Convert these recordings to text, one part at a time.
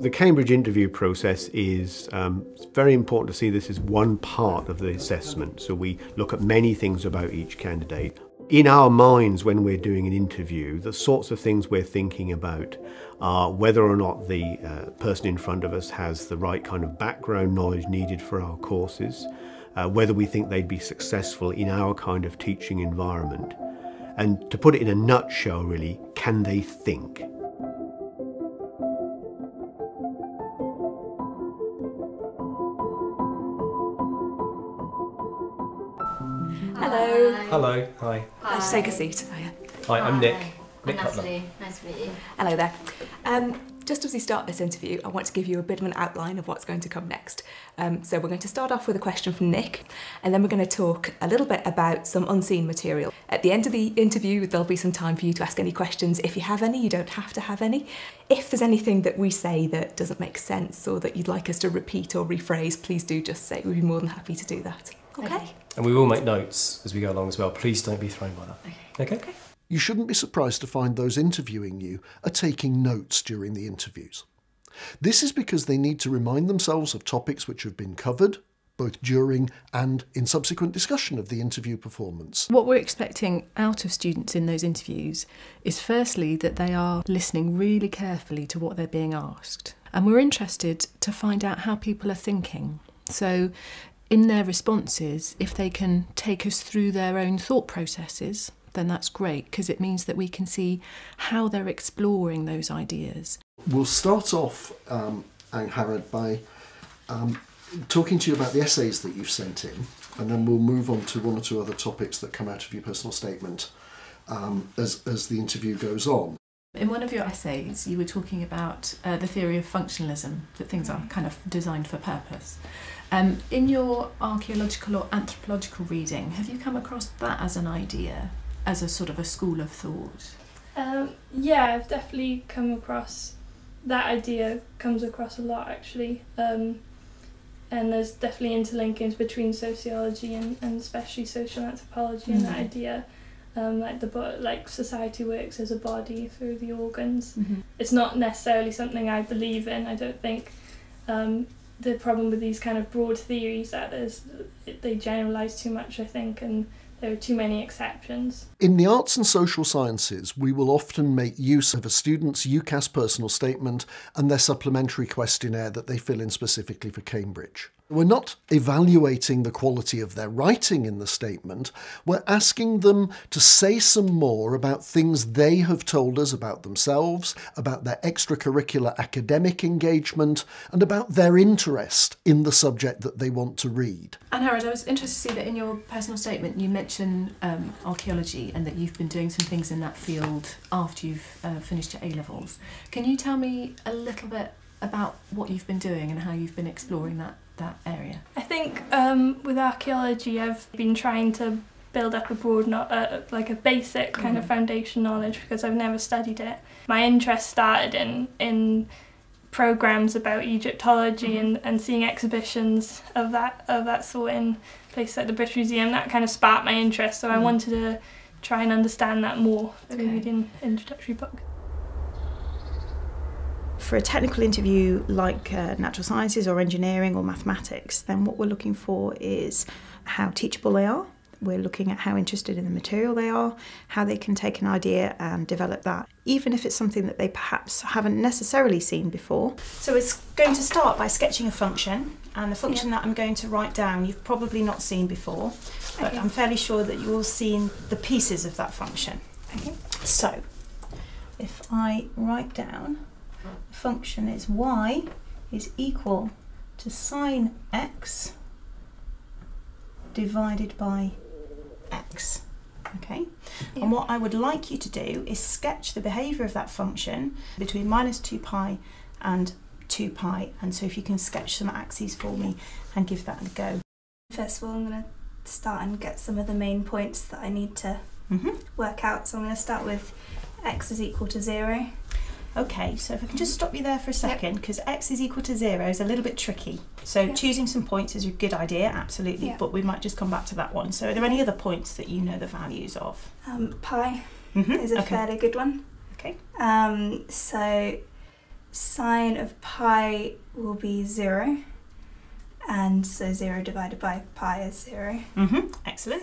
The Cambridge interview process is it's very important to see this as one part of the assessment. So we look at many things about each candidate. In our minds, when we're doing an interview, the sorts of things we're thinking about are whether or not the person in front of us has the right kind of background knowledge needed for our courses, whether we think they'd be successful in our kind of teaching environment. And to put it in a nutshell, really, can they think? Hello. Hello. Hi. Let's take a seat. Hi, I'm Nick. I'm Nick Cutler. Natalie. Nice to meet you. Hello there. Just as we start this interview, I want to give you a bit of an outline of what's going to come next. So we're going to start off with a question from Nick, and then we're going to talk a little bit about some unseen material. At the end of the interview, there'll be some time for you to ask any questions. If you have any, you don't have to have any. If there's anything that we say that doesn't make sense or that you'd like us to repeat or rephrase, please do just say. We'd be more than happy to do that. Okay? And we will make notes as we go along as well. Please don't be thrown by that. Okay? You shouldn't be surprised to find those interviewing you are taking notes during the interviews. This is because they need to remind themselves of topics which have been covered, both during and in subsequent discussion of the interview performance. What we're expecting out of students in those interviews is firstly that they are listening really carefully to what they're being asked. And we're interested to find out how people are thinking. So in their responses, if they can take us through their own thought processes, then that's great, because it means that we can see how they're exploring those ideas. We'll start off, Angharad, by talking to you about the essays that you've sent in, and then we'll move on to one or two other topics that come out of your personal statement as the interview goes on. In one of your essays, you were talking about the theory of functionalism, that things are kind of designed for purpose. In your archaeological or anthropological reading, have you come across that as an idea, as a sort of a school of thought? Yeah, I've definitely come across that idea, comes across a lot actually. And there's definitely interlinkings between sociology and especially social anthropology and that idea. Like society works as a body through the organs. It's not necessarily something I believe in. I don't think the problem with these kind of broad theories that they generalise too much, I think, and there are too many exceptions. In the arts and social sciences, we will often make use of a student's UCAS personal statement and their supplementary questionnaire that they fill in specifically for Cambridge. We're not evaluating the quality of their writing in the statement, we're asking them to say some more about things they have told us about themselves, about their extracurricular academic engagement, and about their interest in the subject that they want to read. And Harrod, I was interested to see that in your personal statement you mentioned archaeology and that you've been doing some things in that field after you've finished your A-levels. Can you tell me a little bit about what you've been doing and how you've been exploring that area? I think with archaeology I've been trying to build up a broad, like a basic kind of foundation knowledge because I've never studied it. My interest started in programmes about Egyptology and seeing exhibitions of that sort in places like the British Museum. That kind of sparked my interest, so I wanted to try and understand that more through reading introductory books. For a technical interview like natural sciences or engineering or mathematics, then what we're looking for is how teachable they are. We're looking at how interested in the material they are, how they can take an idea and develop that, even if it's something that they perhaps haven't necessarily seen before. So it's going to start by sketching a function, and the function that I'm going to write down you've probably not seen before, but I'm fairly sure that you've all seen the pieces of that function. Okay. So if I write down the function is y is equal to sine x divided by x. Okay? Yeah. And what I would like you to do is sketch the behaviour of that function between minus 2 pi and 2 pi. And so if you can sketch some axes for me and give that a go. First of all, I'm going to start and get some of the main points that I need to work out. So I'm going to start with x is equal to 0. Okay, so if I can just stop you there for a second, because x is equal to 0 is a little bit tricky. So choosing some points is a good idea, absolutely, but we might just come back to that one. So are there any other points that you know the values of? Pi is a fairly good one. Okay. So sine of pi will be 0, and so 0 divided by pi is 0. Excellent.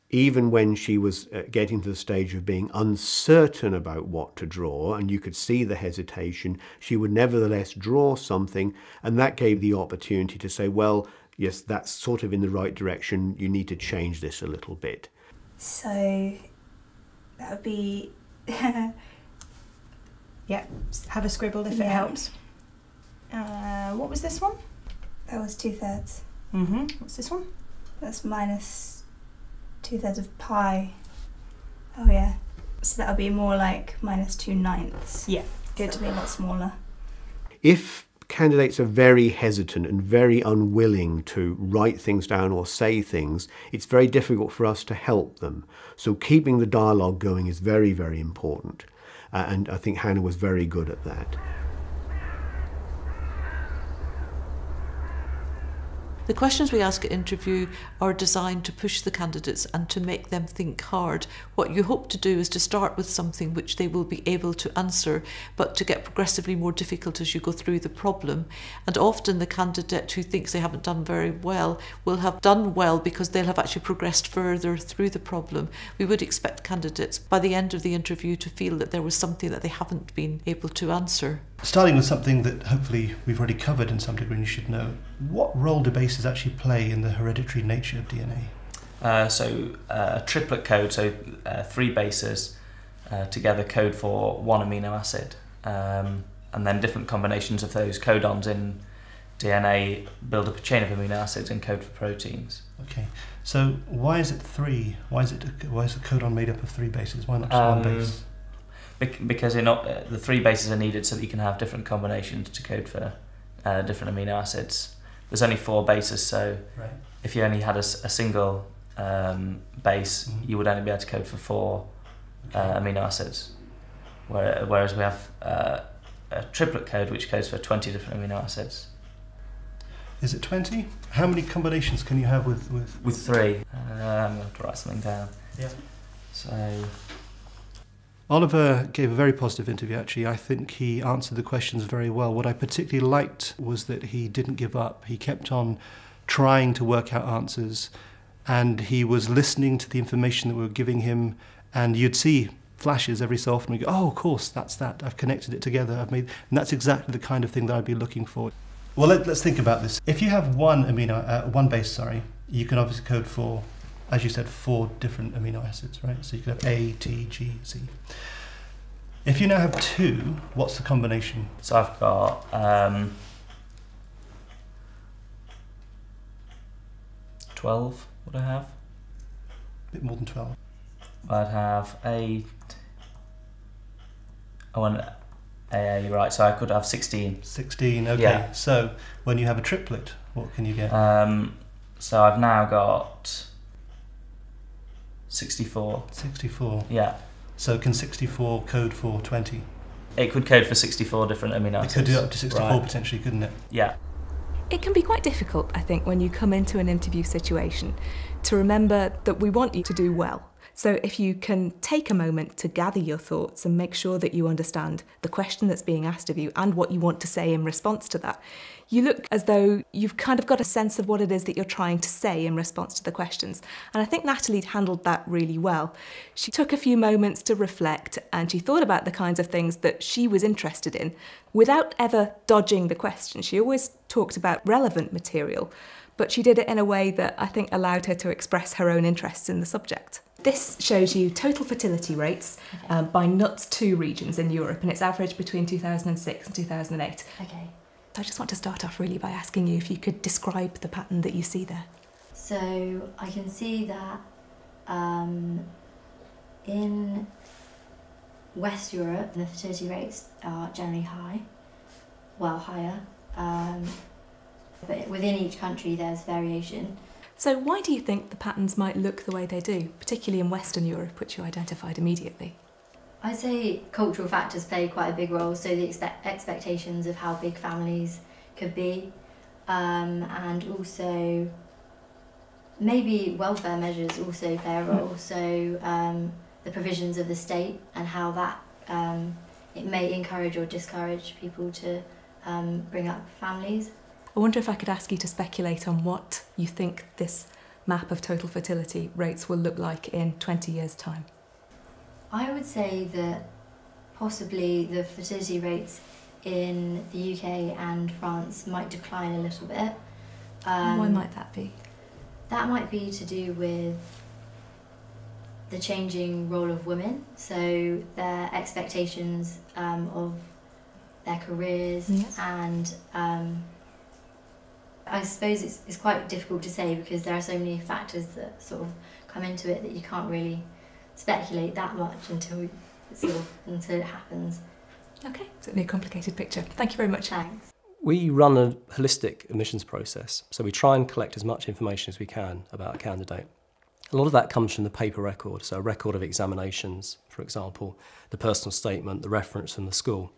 Even when she was getting to the stage of being uncertain about what to draw, and you could see the hesitation, she would nevertheless draw something, and that gave the opportunity to say, well, yes, that's sort of in the right direction, you need to change this a little bit. So that would be... Yeah, have a scribble if it helps. What was this one? That was 2/3. What's this one? That's minus 2/3 of pi. Oh yeah. So that would be more like minus 2/9. Yeah, Good. So that'd be a lot smaller. If candidates are very hesitant and very unwilling to write things down or say things, it's very difficult for us to help them. So keeping the dialogue going is very, very important. And I think Hannah was very good at that. The questions we ask at interview are designed to push the candidates and to make them think hard. What you hope to do is to start with something which they will be able to answer, but to get progressively more difficult as you go through the problem. And often the candidate who thinks they haven't done very well will have done well because they'll have actually progressed further through the problem. We would expect candidates by the end of the interview to feel that there was something that they haven't been able to answer. Starting with something that hopefully we've already covered in some degree and you should know, what role do bases actually play in the hereditary nature of DNA? A triplet code, so 3 bases together code for 1 amino acid, and then different combinations of those codons in DNA build up a chain of amino acids and code for proteins. Okay, so why is it 3? Why is the codon made up of 3 bases? Why not just 1 base? Because the 3 bases are needed so that you can have different combinations to code for different amino acids. There's only 4 bases, so if you only had a single base, you would only be able to code for 4 amino acids. Whereas we have a triplet code which codes for 20 different amino acids. Is it 20? How many combinations can you have with? With 3. I'm going to write something down. Yeah. So. Oliver gave a very positive interview, actually. I think he answered the questions very well. What I particularly liked was that he didn't give up. He kept on trying to work out answers, and he was listening to the information that we were giving him, and you'd see flashes every so often. We go, oh, of course, that's that. I've connected it together. And that's exactly the kind of thing that I'd be looking for. Well, let's think about this. If you have one base, you can obviously code for, as you said, 4 different amino acids, right? So you could have A, T, G, C. If you now have 2, what's the combination? So I've got 12, would I have? A bit more than 12. I'd have 8. Oh, and you're right, so I could have 16. 16, okay. Yeah. So when you have a triplet, what can you get? So I've now got 64. 64. Yeah. So can 64 code for 20? It could code for 64 different amino acids. It could do up to 64 potentially, couldn't it? Yeah. It can be quite difficult, I think, when you come into an interview situation to remember that we want you to do well. So if you can take a moment to gather your thoughts and make sure that you understand the question that's being asked of you and what you want to say in response to that, you look as though you've kind of got a sense of what it is that you're trying to say in response to the questions. And I think Natalie handled that really well. She took a few moments to reflect and she thought about the kinds of things that she was interested in without ever dodging the question. She always talked about relevant material, but she did it in a way that I think allowed her to express her own interests in the subject. This shows you total fertility rates by NUTS2 regions in Europe, and it's averaged between 2006 and 2008. Okay. So I just want to start off really by asking you if you could describe the pattern that you see there. So I can see that in West Europe, the fertility rates are generally high, well, higher. But within each country there's variation. So why do you think the patterns might look the way they do, particularly in Western Europe, which you identified immediately? I'd say cultural factors play quite a big role, so the expectations of how big families could be, and also maybe welfare measures also play a role, so the provisions of the state and how that it may encourage or discourage people to bring up families. I wonder if I could ask you to speculate on what you think this map of total fertility rates will look like in 20 years' time. I would say that possibly the fertility rates in the UK and France might decline a little bit. Why might that be? That might be to do with the changing role of women, so their expectations of their careers, and I suppose it's quite difficult to say because there are so many factors that sort of come into it that you can't really speculate that much until it happens. Okay, certainly a complicated picture. Thank you very much. Thanks. We run a holistic admissions process, so we try and collect as much information as we can about a candidate. A lot of that comes from the paper record, so a record of examinations, for example, the personal statement, the reference from the school.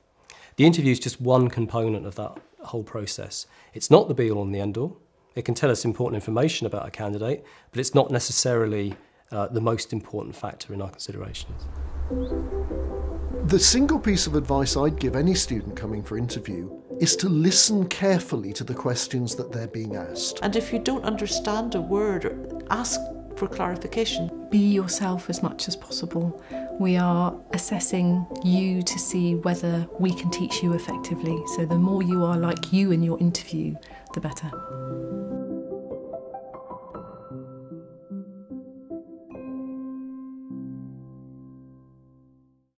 The interview is just one component of that whole process. It's not the be-all and the end-all. It can tell us important information about a candidate, but it's not necessarily the most important factor in our considerations. The single piece of advice I'd give any student coming for interview is to listen carefully to the questions that they're being asked. And if you don't understand a word, ask for clarification. Be yourself as much as possible. We are assessing you to see whether we can teach you effectively. So the more you are like you in your interview, the better.